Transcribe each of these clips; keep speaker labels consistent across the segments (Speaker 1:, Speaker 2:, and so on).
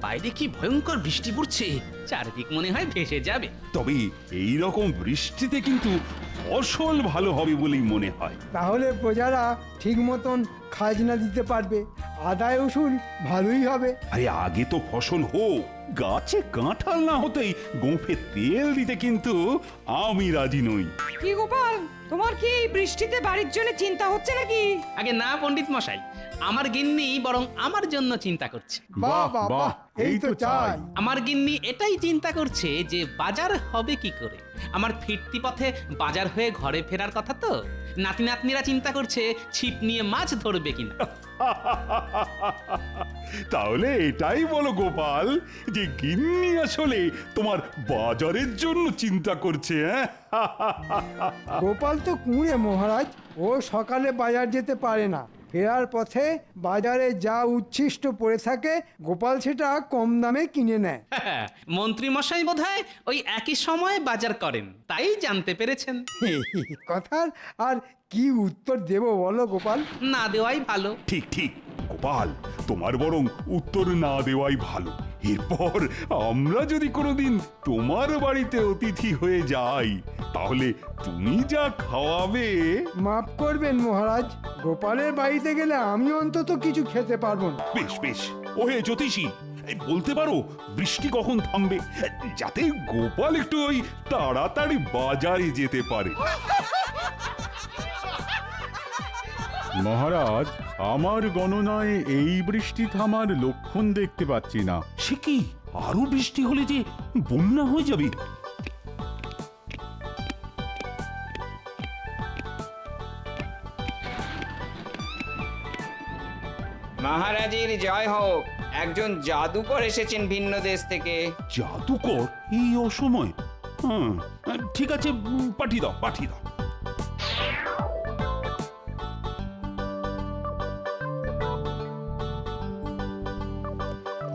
Speaker 1: বাইরে কি ভয়ঙ্কর বৃষ্টি পড়ছে, চারদিক মনে হয় ভেসে যাবে।
Speaker 2: তবে এই রকম বৃষ্টিতে কিন্তু ফসল ভালো হবে বলেই মনে হয়।
Speaker 3: তাহলে প্রজারা ঠিক মতন খাজনা দিতে পারবে, আদায় উসুল ভালোই হবে।
Speaker 2: আরে আগে তো ফসল হোক, গাছে কাঁঠাল না হতেই গোঁফে তেল দিতে কিন্তু আমি রাজি নই।
Speaker 4: কি গোপাল, তোমার কি এই বৃষ্টিতে বাড়ির জন্য চিন্তা হচ্ছে নাকি?
Speaker 1: আগে না পণ্ডিত মশাই, আমার গিন্নি বরং আমার জন্য চিন্তা করছে।
Speaker 3: বাহ বাহ বাহ, এই তো চাই।
Speaker 1: আমার গিন্নি এটাই চিন্তা করছে যে বাজার হবে কি করে। আমার ফিরতি পথে বাজার হয়ে ঘরে ফেরার কথা তো। নাতি নাতনিরা চিন্তা করছে ছিপ নিয়ে মাছ ধরবে কিনা।
Speaker 2: তাহলে এটাই বলো গোপাল, যে গিন্নি আসলে তোমার বাজারের জন্য চিন্তা করছে। হ্যাঁ,
Speaker 3: গোপাল তো কুঁড়ে মহারাজ, ও সকালে বাজার যেতে পারে না। ফেরার পথে বাজারে যা উচ্ছিষ্ট পড়ে থাকে গোপাল সেটা কম দামে কিনে নেয়।
Speaker 1: মন্ত্রী মশাই বোধহয় ওই একই সময় বাজার করেন, তাই জানতে পেরেছেন।
Speaker 3: কথার আর কি উত্তর দেব বলো গোপাল?
Speaker 1: না দেওয়াই ভালো।
Speaker 2: ঠিক ঠিক গোপাল, তোমার বরং উত্তর না দেওয়াই ভালো। এরপর আমরা যদি কোনোদিন তোমার বাড়িতে অতিথি হয়ে যাই, তাহলে তুমি যা খাওয়াবে।
Speaker 3: মাফ করবেন মহারাজ, গোপালের বাড়িতে গেলে আমি অন্তত কিছু খেতে পারবো না।
Speaker 2: বেশ বেশ, ওহে জ্যোতিষী, এই বলতে পারো বৃষ্টি কখন থামবে, যাতে গোপাল একটু ওই তাড়াতাড়ি বাজারে যেতে পারে।
Speaker 5: মহারাজ, আমার গণনায় এই বৃষ্টি থামার লক্ষণ দেখতে পাচ্ছি না।
Speaker 2: সে কি, আরো বৃষ্টি হলে যে বন্যা হয়ে যাবে।
Speaker 6: মহারাজের জয় হোক। একজন জাদুকর এসেছেন ভিন্ন দেশ থেকে।
Speaker 2: জাদুকর এই অসময়? হ্যাঁ, ঠিক আছে, পাঠিয়ে দাও পাঠিয়ে দাও।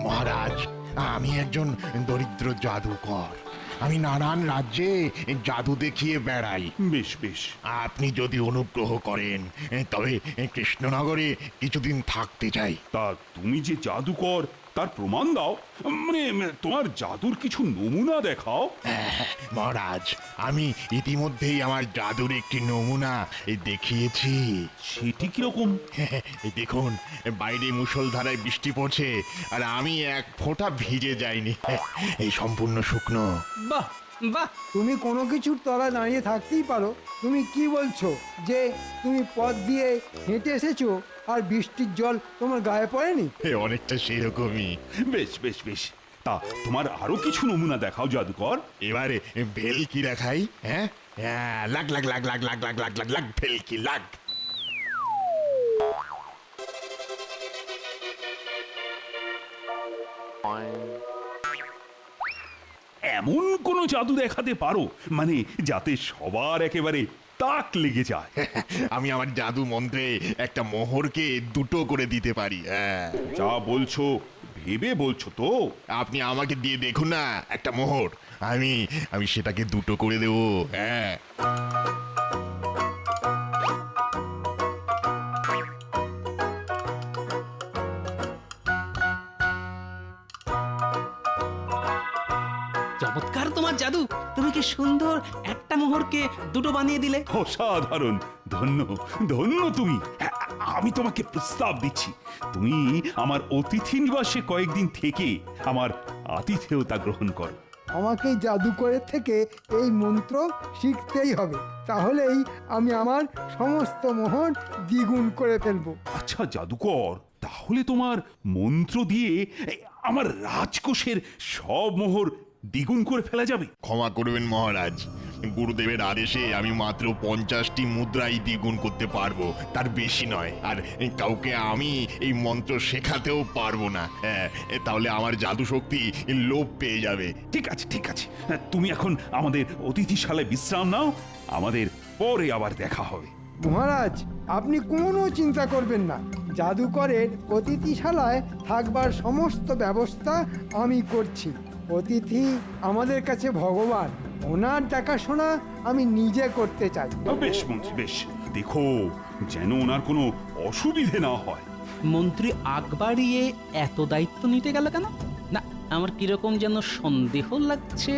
Speaker 7: মহারাজ, আমি একজন দরিদ্র জাদুকর। আমি নানান রাজ্যে জাদু দেখিয়ে বেড়াই।
Speaker 2: বেশ বেশ,
Speaker 7: আপনি যদি অনুগ্রহ করেন তবে কৃষ্ণনগরে কিছুদিন থাকতে চাই।
Speaker 2: তা তুমি যে জাদুকর তার প্রমাণ দাও, মানে তোমার জাদুর কিছু নমুনা দেখাও।
Speaker 7: মহারাজ, আমি ইতিমধ্যেই আমার জাদুর একটি নমুনা দেখিয়েছি।
Speaker 2: সেটি কিরকম?
Speaker 7: এই দেখুন, বাইরে মুষলধারায় বৃষ্টি পড়ছে আর আমি এক ফোঁটা ভিজে যাইনি। এই সম্পূর্ণ শুকনো।
Speaker 1: বাহ বাহ,
Speaker 3: তুমি কোনো কিছুর তলা দাঁড়িয়ে থাকতেই পারো। তুমি কি বলছো যে তুমি পথ দিয়ে হেঁটে এসেছো আর বৃষ্টির জল তোমার গায়ে পড়েনি?
Speaker 7: অনেকটা সেরকমই।
Speaker 2: বেশ বেশ বেশ, তা তোমার আরো কিছু নমুনা দেখাও জাদুকর।
Speaker 7: এবারে ভেলকি দেখাই। হ্যাঁ, লাগ লাগ লাগ লাগ লাগ লাগ লাগ লাগ লাগ ভেলকি লাগ।
Speaker 2: এমন কোন জাদু দেখাতে পারো মানে যাতে সবার একেবারে তাক লেগে যায়?
Speaker 7: আমি আমার জাদু মন্ত্রে একটা মোহরকে দুটো করে দিতে পারি। হ্যাঁ,
Speaker 2: যা বলছো ভেবে বলছো তো?
Speaker 7: আপনি আমাকে দিয়ে দেখুন না একটা মোহর, আমি সেটাকে দুটো করে দেবো। হ্যাঁ,
Speaker 1: চমৎকার তোমার জাদু। তুমি কি সুন্দর একটা মোহরকে দুটো বানিয়ে দিলে।
Speaker 2: অসাধারণ, ধন্য ধন্য তুমি। আমি তোমাকে প্রস্তাব দিচ্ছি, তুমি আমার অতিথি নিবাসে কয়েকদিন থেকে আমার আতিথেয়তা গ্রহণ করো।
Speaker 3: আমাকে জাদুকরের থেকে এই মন্ত্র শিখতেই হবে, তাহলেই আমি আমার সমস্ত মোহর দ্বিগুণ করে ফেলবো।
Speaker 2: আচ্ছা জাদুকর, তাহলে তোমার মন্ত্র দিয়ে আমার রাজকোষের সব মোহর দ্বিগুণ করে ফেলা যাবে?
Speaker 7: ক্ষমা করবেন মহারাজ, গুরুদেবের আদেশে আমি মাত্র 50টি মুদ্রাই দ্বিগুণ করতে পারবো, তার বেশি নয়। আর কাউকে আমি এই মন্ত্র শেখাতেও পারবো না। তাহলে আমার জাদু শক্তি লোপ পেয়ে যাবে।
Speaker 2: ঠিক আছে ঠিক আছে, তুমি এখন আমাদের অতিথিশালায় বিশ্রাম নাও, আমাদের পরে আবার দেখা হবে।
Speaker 3: মহারাজ, আপনি কোনো চিন্তা করবেন না, জাদুকরের অতিথিশালায় থাকবার সমস্ত ব্যবস্থা আমি করছি। অতিথি আমাদের কাছে ভগবান, ওনার দেখাশোনা আমি নিজে করতে চাই।
Speaker 2: বেশ মন্ত্রী বেশ, দেখো যেন ওনার কোনো অসুবিধে না হয়।
Speaker 1: মন্ত্রী আগ বাড়িয়ে এত দায়িত্ব নিতে গেল কেন? না, আমার কিরকম যেন সন্দেহ লাগছে।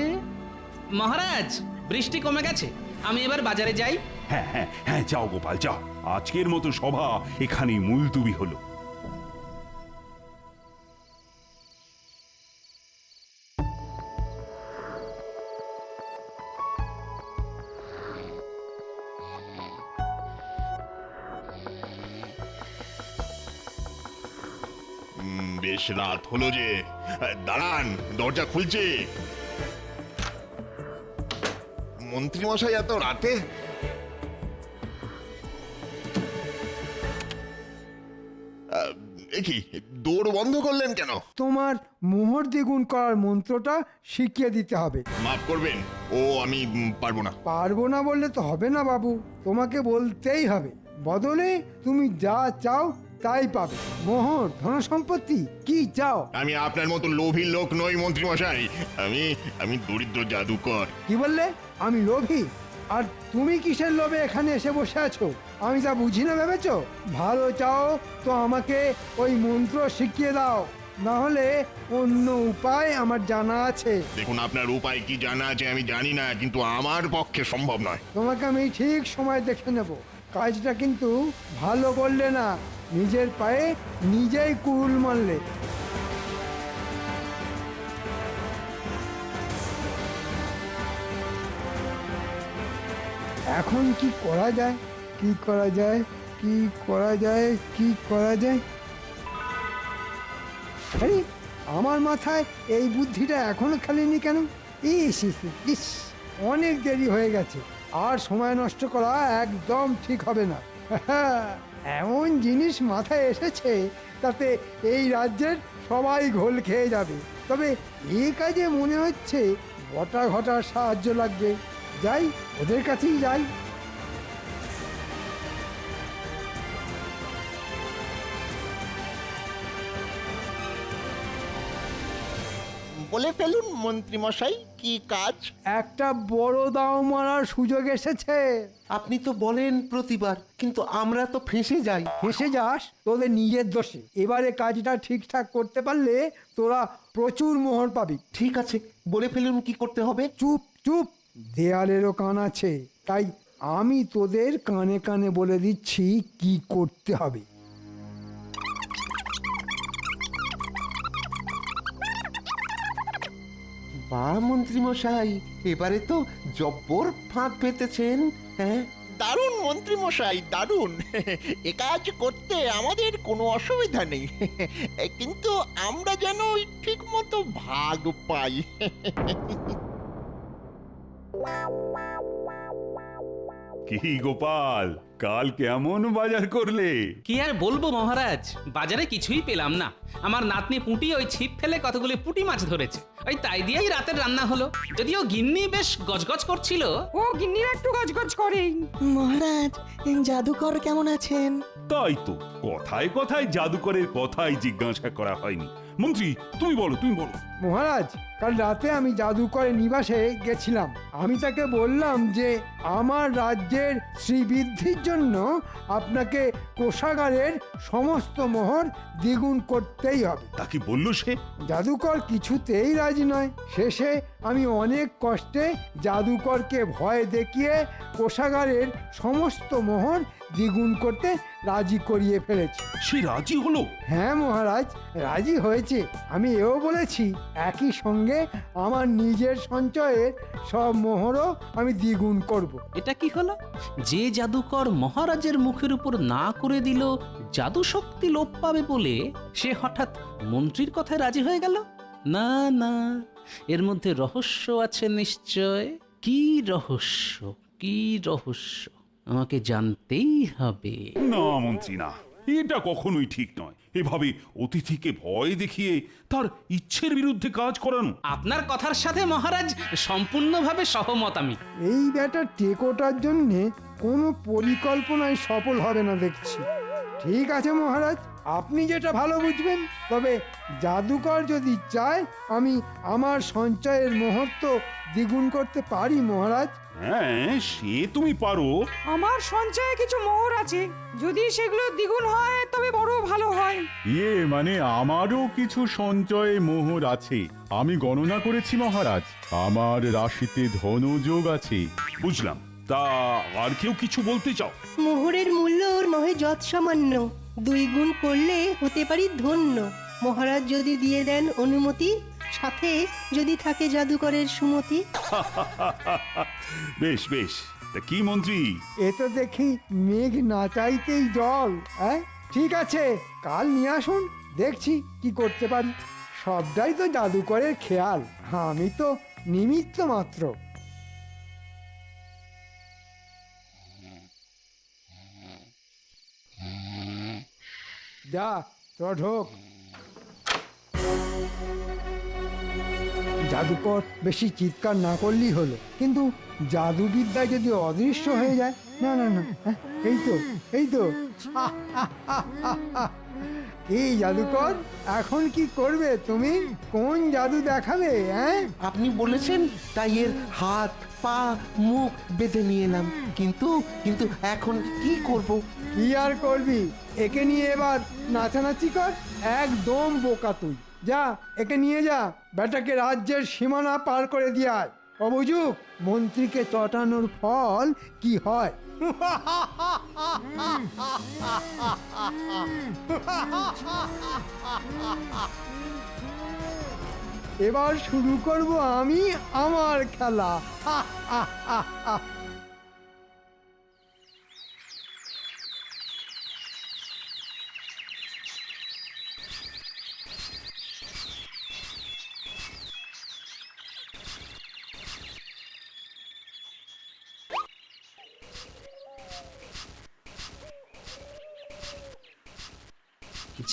Speaker 1: মহারাজ, বৃষ্টি কমে গেছে, আমি এবার বাজারে যাই।
Speaker 2: হ্যাঁ হ্যাঁ হ্যাঁ, যাও গোপাল যাও, আজকের মতো সভা এখানেই মুলতুবি হলো।
Speaker 7: বেশ রাত হলো যে, দাঁড়ান, দরজা খুলছে। মন্ত্রী মশাই এত রাতে? কি দৌড় বন্ধ করলেন কেন?
Speaker 3: তোমার মোহর দ্বিগুণ করার মন্ত্রটা শিখিয়ে দিতে হবে।
Speaker 7: মাফ করবেন, ও আমি পারবো না।
Speaker 3: পারবো না বললে তো হবে না বাবু, তোমাকে বলতেই হবে। বদলে তুমি যা চাও তাই পাবে। মোহর, ধন সম্পত্তি, কি চাও?
Speaker 7: আমি আপনার মতো লোভী লোক নই মন্ত্রী মশাই, আমি দরিদ্র জাদুকর।
Speaker 3: কি বললে? আমি লোভী? আর তুমি কিসের লোভে এখানে এসে বসে আছো? আমি তা বুঝি না ভেবেছো? ভালো চাও তো আমাকে ওই মন্ত্র শিখিয়ে দাও, না হলে অন্য উপায় আমার জানা আছে।
Speaker 7: দেখুন, আপনার উপায় কি জানা আছে আমি জানি না, কিন্তু আমার পক্ষে সম্ভব নয়।
Speaker 3: তোমাকে আমি ঠিক সময় দেখে নেব। কাজটা কিন্তু ভালো করলে না, নিজের পায়ে নিজেই কুড়ুল মারলে। এখন কি করা যায়? কি করা যায়? কি করা যায়? কি করা যায়? আরে, আমার মাথায় এই বুদ্ধিটা এখনো খেলেনি কেন? ইস ইস ইস, অনেক দেরি হয়ে গেছে। আর সময় নষ্ট করা একদম ঠিক হবে না। এমন জিনিস মাথায় এসেছে তাতে এই রাজ্যের সবাই ঘোল খেয়ে যাবে। তবে এই কাজে মনে হচ্ছে বটা ঘটার সাহায্য লাগবে। যাই, ওদের কাছেই যাই।
Speaker 8: বলে ফেলুন মন্ত্রী মশাই, কি কাজ?
Speaker 3: একটা বড় দাও মারার সুযোগ এসেছে।
Speaker 9: আপনি তো বলেন প্রতিবার, কিন্তু আমরা তো ফেঁসে যাই।
Speaker 3: ফেঁসে যাস তোদের নিজের দোষে। এবারে কাজটা ঠিকঠাক করতে পারলে তোরা প্রচুর মোহর পাবি।
Speaker 9: ঠিক আছে, বলে ফেলুন কি করতে হবে।
Speaker 3: চুপ চুপ, দেয়ালেরও কান আছে, তাই আমি তোদের কানে কানে বলে দিচ্ছি কি করতে হবে।
Speaker 9: বা মন্ত্রী মশাই, এবারে তো জব্বর ফাঁদ পেতেছেন। হ্যাঁ,
Speaker 8: দারুণ মন্ত্রী মশাই, দারুণ। এ কাজ করতে আমাদের কোনো অসুবিধা নেই, কিন্তু আমরা যেন ঠিক মতো ভাগ পাই।
Speaker 2: কি গোপাল, কাল কেমন বাজার করলে?
Speaker 1: কি আর বলবো মহারাজ, বাজারে কিছুই পেলাম না। আমার নাতনি পুঁটি ওই ছিপ ফেলে কতগুলি পুঁটি মাছ ধরেছে, ওই তাই দিয়েই রাতের রান্না হলো। যদিও গিন্নি বেশ গজগজ করছিল।
Speaker 4: ও গিন্নিরা একটু গজগজ করেই।
Speaker 10: মহারাজ, জাদুকর কেমন আছেন?
Speaker 2: তাই তো, কথায় কথায় জাদুকরের কথাই জিজ্ঞাসা করা হয়নি। মন্ত্রী, তুমি বলো, তুমি বলো।
Speaker 3: মহারাজ, কাল রাতে আমি জাদুকরের নিবাসে গেছিলাম। আমি তাকে বললাম যে আমার রাজ্যের শ্রীবৃদ্ধির জন্য আপনাকে কোষাগারের সমস্ত মোহর দ্বিগুণ করতেই হবে।
Speaker 2: তা কি বললো সে?
Speaker 3: জাদুকর কিছুতেই রাজি নয়। শেষে আমি অনেক কষ্টে জাদুকরকে ভয় দেখিয়ে কোষাগারের সমস্ত মোহর দ্বিগুণ করতে রাজি করিয়ে ফেলেছি।
Speaker 2: সে রাজি হলো?
Speaker 3: হ্যাঁ মহারাজ, রাজি হয়েছে। আমি এও বলেছি একই সঙ্গে আমার নিজের সঞ্চয়ের সব মোহরও আমি দ্বিগুণ করব।
Speaker 1: এটা কি হলো? যে জাদুকর মহারাজের মুখের উপর না করে দিল জাদু শক্তি লোপ পাবে বলে, সে হঠাৎ মন্ত্রীর কথায় রাজি হয়ে গেল। না না, এর মধ্যে রহস্য আছে নিশ্চয়। কি রহস্য, কি রহস্য আমাকে জানতেই হবে।
Speaker 2: না মন্ত্রী, না, এটা কখনোই ঠিক নয়। এভাবে অতিথিকে ভয় দেখিয়ে তার ইচ্ছের বিরুদ্ধে কাজ করানো।
Speaker 1: আপনার কথার সাথে মহারাজ সম্পূর্ণভাবে সহমত আমি।
Speaker 3: এই ব্যাটা টেকোটার জন্যে কোনো পরিকল্পনায় সফল হবে না দেখছি। ঠিক আছে মহারাজ, আপনি যেটা ভালো বুঝবেন। তবে জাদুকর যদি চায় আমি আমার সঞ্চয়ের মুহূর্ত দ্বিগুণ করতে পারি মহারাজ।
Speaker 2: হ্যাঁ, সে তুমি পারো।
Speaker 4: আমার সঞ্চয়ে কিছু মোহর আছে, যদি সেগুলো দ্বিগুণ হয় তবে বড় ভালো হয়।
Speaker 5: মানে আমারও কিছু সঞ্চয়ে মোহর আছে। আমি গণনা করেছি মহারাজ, আমার রাশিতে ধনযোগ আছে।
Speaker 2: বুঝলাম। তা আর কেউ কিছু বলতে চাও?
Speaker 10: মোহরের মূল্য ওর নহে যৎ সামান্য, 2 গুণ করলে হতে পারি ধন্য। মহারাজ যদি দিয়ে দেন অনুমতি, সাথে যদি থাকে জাদুকরের সুমতি।
Speaker 2: বেশ বেশ, তা কি মন্ত্রী?
Speaker 3: এ তো দেখি মেঘ না চাইতেই জল। হ্যাঁ, ঠিক আছে, কাল নিয়ে আসুন, দেখছি কি করতে পারি। সবটাই তো জাদুকরের খেয়াল, আমি তো নিমিত্ত মাত্র। যা, তোরা ঢোক। জাদুকর বেশি চিৎকার না করলেই হলো, কিন্তু জাদুবিদ্যা যদি অদৃশ্য হয়ে যায়। না না না, হ্যাঁ, এই তো এই তো। এই জাদুকর, এখন কি করবে তুমি? কোন জাদু দেখাবে? হ্যাঁ,
Speaker 9: আপনি বলেছেন তাই এর হাত পা মুখ বেঁধে নিয়ে এলাম, কিন্তু কিন্তু এখন কি করব?
Speaker 3: কি আর করবি, একে নিয়ে এবার নাচানাচি কর। একদম বোকা তুই। যা, একে নিয়ে যা, বেটাকে রাজ্যের সীমানা পার করে দিয়ে আয়। অবুঝুক, মন্ত্রীকে চটানোর ফল কি হয়। এবার শুরু করব আমি আমার খেলা।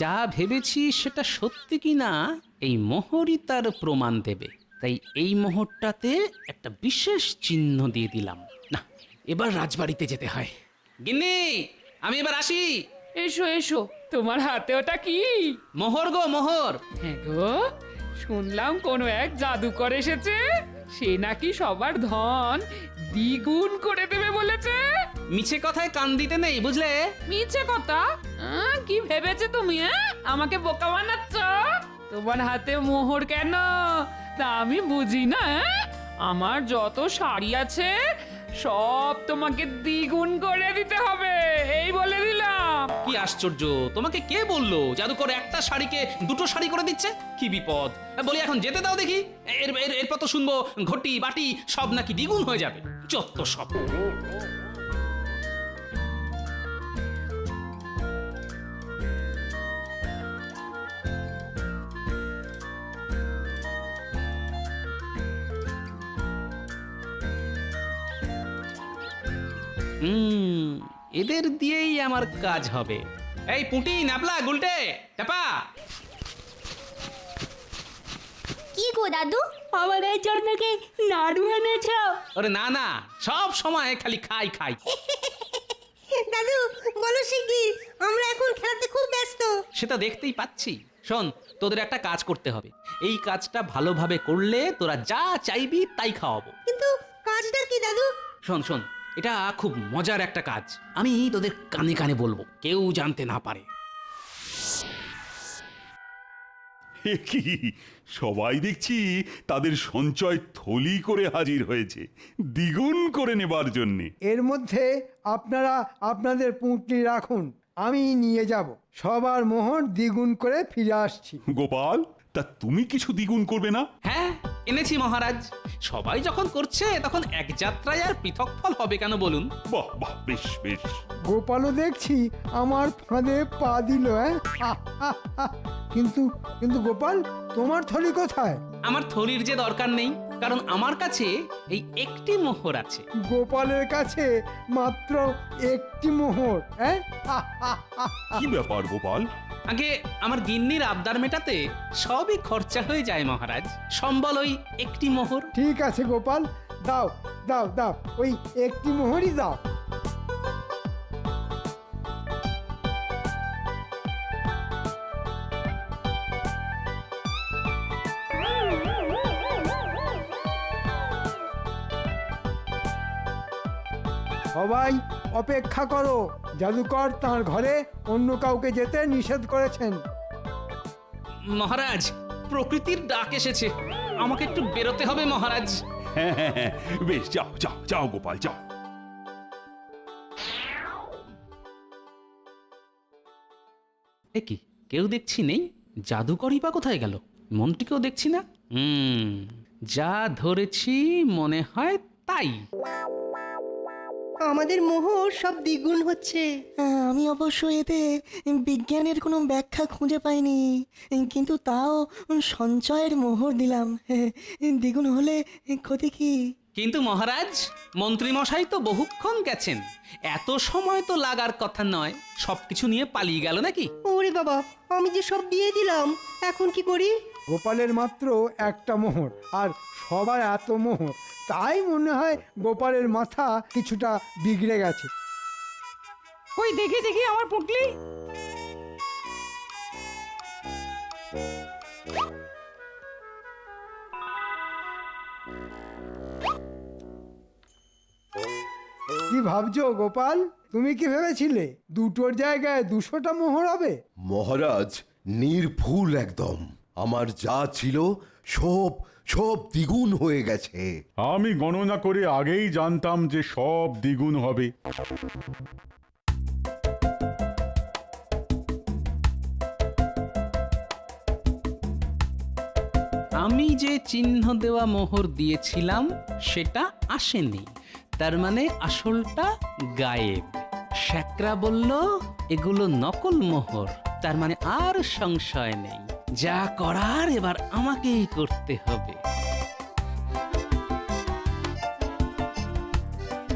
Speaker 1: যা ভেবেছি সেটা সত্যি কি না এই মোহরই তার প্রমাণ দেবে। তাই এই মোহরটাতে একটা বিশেষ চিহ্ন দিয়ে দিলাম। না, এবার রাজবাড়িতে যেতে হয়। গিন্নি, আমি এবার আসি।
Speaker 4: এসো এসো, তোমার হাতে ওটা কি?
Speaker 1: মোহর গো, মোহর।
Speaker 4: হ্যাঁ গো, শুনলাম কোনো এক জাদুকর এসেছে, সে নাকি সবার ধন দ্বিগুণ করে দেবে বলেছে।
Speaker 1: মিছে কথায় কান দিতে নেই, বুঝলে?
Speaker 4: মিছে কথা? কি ভেবেছে তুমি? আমাকে বোকা বানাচ্ছ? তোমার হাতে মোহর কেন তা আমি বুঝি না। আমার যত শাড়ি আছে সব তোমাকে দ্বিগুণ করে দিতে হবে, এই বলে দিলাম।
Speaker 1: কি আশ্চর্য, তোমাকে কে বললো জাদুকর একটা শাড়িকে 2টো শাড়ি করে দিচ্ছে? কি বিপদ! বলি এখন যেতে দাও দেখি। এরপর তো শুনবো ঘটি বাটি সব নাকি দ্বিগুণ হয়ে যাবে। যত সব। এদের দিয়েই আমার কাজ হবে। এই পুঁটি, নাপলা, গুলটে, চাপা।
Speaker 11: কি গো দাদু, আমাদের জন্য কি নাড়ু এনেছো?
Speaker 1: আরে না না, সব সময় খালি খাই খাই।
Speaker 10: দাদু বলো শিগগির, আমরা এখন খেলাতে খুব ব্যস্ত।
Speaker 1: সেটা দেখতেই পাচ্ছি। শোন, তোদের একটা কাজ করতে হবে। এই কাজটা ভালোভাবে করলে তোরা যা চাইবি তাই খাওয়াবো।
Speaker 10: কিন্তু কাজটা কি দাদু?
Speaker 1: শোন শোন, এটা খুব মজার একটা কাজ। আমি তোদের কানে কানে বলবো, কেউ জানতে না পারে।
Speaker 2: এ কি, সবাই দেখছি তাদের সঞ্চয় থলি করে হাজির হয়েছে দ্বিগুণ করে নেবার জন্যে।
Speaker 3: এর মধ্যে আপনারা আপনাদের পুঁটলি রাখুন, আমি নিয়ে যাব। সবার মোহর দ্বিগুণ করে ফিরে আসছি।
Speaker 2: গোপাল, তা তুমি কিছু দ্বিগুণ করবে না?
Speaker 1: হ্যাঁ, এনেছি মহারাজ। সবাই যখন করছে তখন এক যাত্রায় আর পৃথক ফল হবে কেন বলুন?
Speaker 2: বাহ বাহ, বেশ বেশ।
Speaker 3: গোপালও দেখছি আমার ফাঁদে পা দিল। কিন্তু কিন্তু গোপাল, তোমার থলি কোথায়?
Speaker 1: আমার থলির যে দরকার নেই, কারণ আমার কাছে এই একটি মোহর আছে।
Speaker 3: গোপালের কাছে মাত্র একটি মোহর?
Speaker 2: কি ব্যাপার গোপাল?
Speaker 1: আগে আমার গিন্নির আবদার মেটাতে সবই খরচা হয়ে যায় মহারাজ। সম্বল ওই একটি মোহর।
Speaker 3: ঠিক আছে গোপাল, দাও দাও দাও, ওই একটি মোহরই দাও। সবাই অপেক্ষা করো, জাদুকর তার ঘরে অন্য কাউকে যেতে নিষেধ করেছেন।
Speaker 1: মহারাজ, প্রকৃতির ডাক এসেছে, আমাকে একটু বেরোতে হবে মহারাজ।
Speaker 2: হ্যাঁ হ্যাঁ হ্যাঁ, বেশ যাও যাও যাও গোপাল যাও।
Speaker 1: এ কি, কেউ দেখছি নেই, জাদুকরই বা কোথায় গেল? মন্ত্রীকেও দেখছি না। যা ধরেছি মনে হয় তাই।
Speaker 10: আমাদের মোহর সব দ্বিগুণ হচ্ছে।
Speaker 12: আমি অবশ্য এতে বিজ্ঞানের কোনো ব্যাখ্যা খুঁজে পাইনি, কিন্তু তাও সঞ্চয়ের মোহর দিলাম। দ্বিগুণ হলে ক্ষতি কি?
Speaker 1: কিন্তু মহারাজ, মন্ত্রী মশাই তো বহুক্ষণ গেছেন, এত সময় তো লাগার কথা নয়, সবকিছু নিয়ে পালিয়ে গেল নাকি?
Speaker 10: ওরে বাবা, আমি যে সব দিয়ে দিলাম, এখন কি করি?
Speaker 3: গোপালের মাত্র একটা মোহর, আর সবার এত মোহর, তাই মনে হয় গোপালের মাথা কিছুটা বিগড়ে গেছে।
Speaker 4: ওই দেখি দেখি আমার পুটলি।
Speaker 3: কি ভাবছো গোপাল? তুমি কি ভেবেছিলে দুটোর জায়গায় 200টা মোহর হবে?
Speaker 9: মহারাজ, নির্ভুল একদম। আমার যা ছিল সব সব দ্বিগুণ হয়ে গেছে।
Speaker 5: আমি গণনা করে আগেই জানতাম যে সব দ্বিগুণ হবে।
Speaker 1: আমি যে চিহ্ন দেওয়া মোহর দিয়েছিলাম সেটা আসেনি, তার মানে আসলটা গায়েব। শ্যাকরা বলল এগুলো নকল মোহর, তার মানে আর সংশয় নেই, যা করার এবার আমাকেই করতে হবে।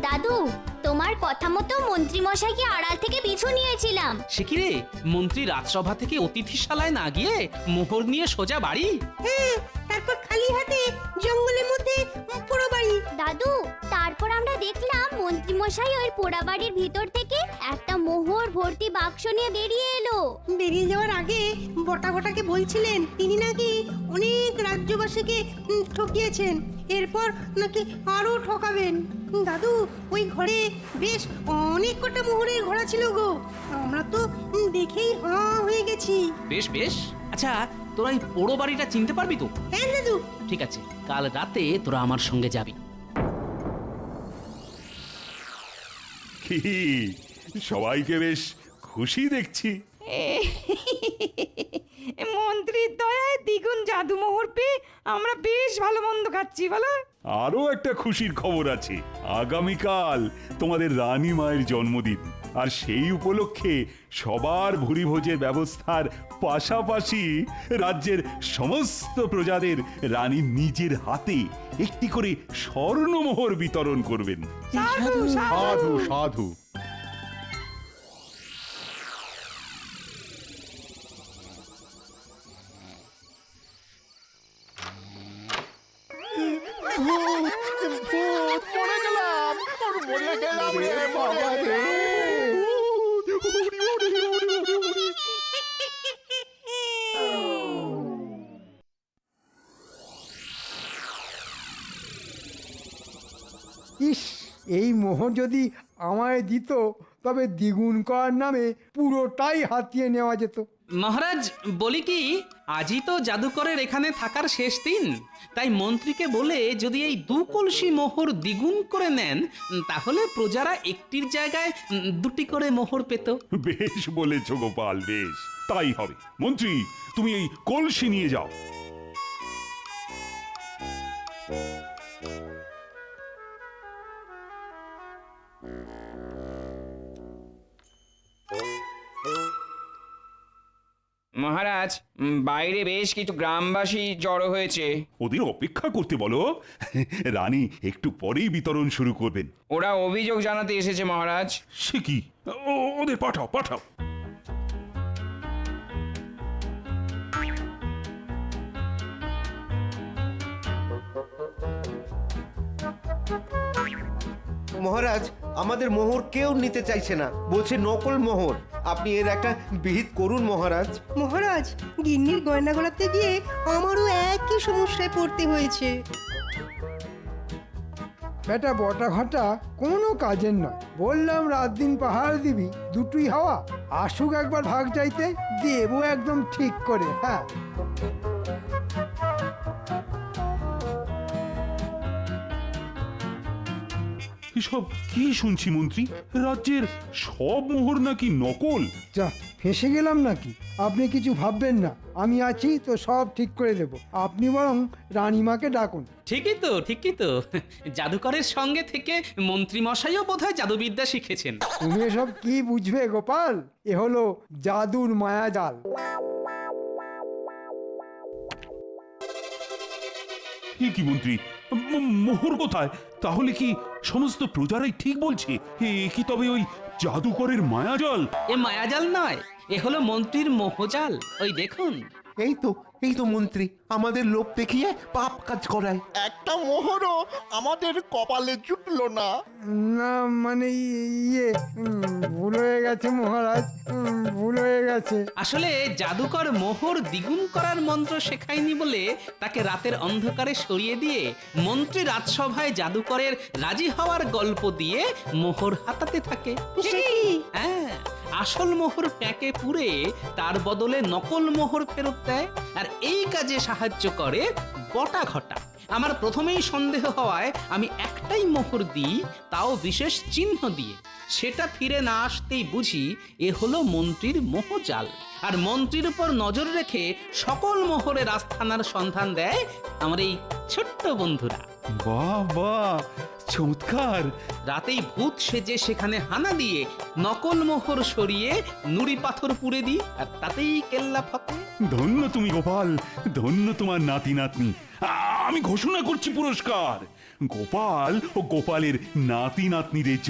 Speaker 11: দাদু, তোমার কথা মতো মন্ত্রী মশাইকে আড়াল থেকে পিছু নিয়েছিলাম।
Speaker 1: সে কি রে, মন্ত্রী রাজসভা থেকে অতিথিশালায় না গিয়ে মোহর নিয়ে সোজা বাড়ি?
Speaker 10: হ্যাঁ, তারপর খালি হাতে জঙ্গলের মধ্যে পুরো বাড়ি।
Speaker 11: দাদু, তারপর আমরা দেখলাম মন্ত্রী মশাই ওই পোড়া বাড়ির ভিতর থেকে একটা মোহর ভর্তি বাক্স নিয়ে বেরিয়ে এলো।
Speaker 10: বেরিয়ে যাওয়ার আগে বটা বটাকে বলছিলেন তিনি নাকি অনেক রাজ্যবাসীকে ঠকিয়েছেন, এরপর নাকি আরো ঠকাবেন। দাদু, ওই ঘরে বেশ অনেক কটা মোহরের ঘোড়া ছিল গো, আমরা তো দেখেই হাঁ হয়ে গেছি।
Speaker 1: বেশ বেশ, আচ্ছা তোরা এই পোড়ো বাড়িটা চিনতে পারবি তো?
Speaker 10: হ্যাঁ দাদু।
Speaker 1: ঠিক আছে, কাল রাতে তোরা আমার সঙ্গে যাবি।
Speaker 2: কি সবাইকে বেশ খুশি দেখছি।
Speaker 4: মন্ত্রীর দয়ায় দ্বিগুণ জাদু মোহর পেয়ে আমরা বেশ ভালো মন্দ খাচ্ছি, বলো?
Speaker 2: আরো একটা খুশির খবর আছে, আগামীকাল তোমাদের রানী মায়ের জন্মদিন, আর সেই উপলক্ষে সবার ভুরিভোজের ব্যবস্থার পাশাপাশি রাজ্যের সমস্ত প্রজাদের রানী নিজের হাতে একটি করে স্বর্ণমোহর বিতরণ করবেন।
Speaker 5: সাধু সাধু।
Speaker 3: ইস, এই মোহর যদি আমায় দিত তবে দ্বিগুণ করার নামে পুরোটাই হাতিয়ে নেওয়া যেত।
Speaker 1: মহারাজ, বলি কি, আজই তো জাদুকরের এখানে থাকার শেষ দিন, তাই মন্ত্রীকে বলে যদি এই 2 কলসি মোহর দ্বিগুণ করে নেন, তাহলে প্রজারা একটির জায়গায় 2টি করে মোহর পেত।
Speaker 2: বেশ বলেছ গোপাল, বেশ তাই হবে। মন্ত্রী, তুমি এই কলসি নিয়ে যাও।
Speaker 6: মহারাজ, বাইরে বেশ কিছু গ্রামবাসী জড়ো হয়েছে।
Speaker 2: ওদের অপেক্ষা করতে বলো, রানী একটু পরেই বিতরণ শুরু করবেন।
Speaker 6: ওরা অভিযোগ জানাতে এসেছে মহারাজ।
Speaker 2: সে কি, ওদের পাঠাও পাঠাও।
Speaker 9: মহারাজ, আমাদের মোহর কেউ নিতে চাইছে না, বলছে নকল মোহর। আপনি এর একটা বিহিত করুন মহারাজ।
Speaker 10: মহারাজ, গিন্নির গয়না গলাতে গিয়ে আমারও একই সমস্যায় পড়তে হয়েছে।
Speaker 3: বেটা বটা ঘটা কোনো কাজের নয়। বললাম রাত দিন পাহাড় দিবি, দুটোই হওয়া। আসুক একবার ভাগ চাইতে, দেবো একদম ঠিক করে। হ্যাঁ,
Speaker 2: এসব কি শুনছি মন্ত্রী? রাজ্যের সব মোহর নাকি নকল?
Speaker 3: যা ফেসে গেলাম নাকি? আপনি কিছু ভাববেন না, আমি আছি তো, সব ঠিক করে দেব। আপনি বরং রানীমাকে ডাকুন।
Speaker 1: ঠিকই তো জাদুকরের সঙ্গে থেকে মন্ত্রী মশাইও বোধহয় জাদুবিদ্যা শিখেছেন।
Speaker 3: তুমি এসব কি বুঝবে গোপাল? এ হলো জাদুর মায়াজাল।
Speaker 2: কি মন্ত্রী, মোহর কোথায়? তাহলে কি সমস্ত প্রজারাই ঠিক বলছে? কি তবে ওই জাদুকরের মায়াজাল?
Speaker 1: এ মায়াজাল নয়, এ হলো মন্ত্রীর মোহজাল। ওই দেখুন।
Speaker 9: এই তো মন্ত্রী আমাদের লোভ দেখিয়ে পাপ কাজ করায়।
Speaker 8: একটা মোহরও আমাদের কপালে জুটলো না।
Speaker 3: না মানে ইয়ে, ভুল হয়ে গেছে মহারাজ, ভুল হয়ে গেছে।
Speaker 1: আসলে জাদুকর মোহর দ্বিগুণ করার মন্ত্র শেখায়নি বলে তাকে রাতের অন্ধকারে সরিয়ে দিয়ে মন্ত্রী রাজসভায় জাদুকরের রাজি হওয়ার গল্প দিয়ে মোহর হাতাতে থাকে। হ্যাঁ, আসল মোহর প্যাকে পুরে তার বদলে নকল মোহর ফেরত দেয়। আর এই কাজে সাহায্য করে বটা ঘটা। আমার প্রথমেই সন্দেহ হওয়ায় আমি একটাই মোহর দিই, তাও বিশেষ চিহ্ন দিয়ে। সেটা ফিরে না আসতেই বুঝি এ হলো মন্ত্রীর মোহজাল। আর মন্ত্রীর উপর নজর রেখে সকল মোহরের আস্থানার সন্ধান দেয় আমার এই ছোট্ট বন্ধুরা।
Speaker 2: বাহ বাহ, চমৎকার!
Speaker 1: রাতেই ভূত সেজে সেখানে হানা দিয়ে নকল মোহর সরিয়ে নুড়ি পাথর পুড়ে দিই, আর তাতেই কেল্লা ফতে।
Speaker 2: ধন্য তুমি গোপাল, ধন্য তোমার নাতি নাতনি। আমি ঘোষণা করছি পুরস্কার গোপাল ও গোপালের নাতি নাতনিদের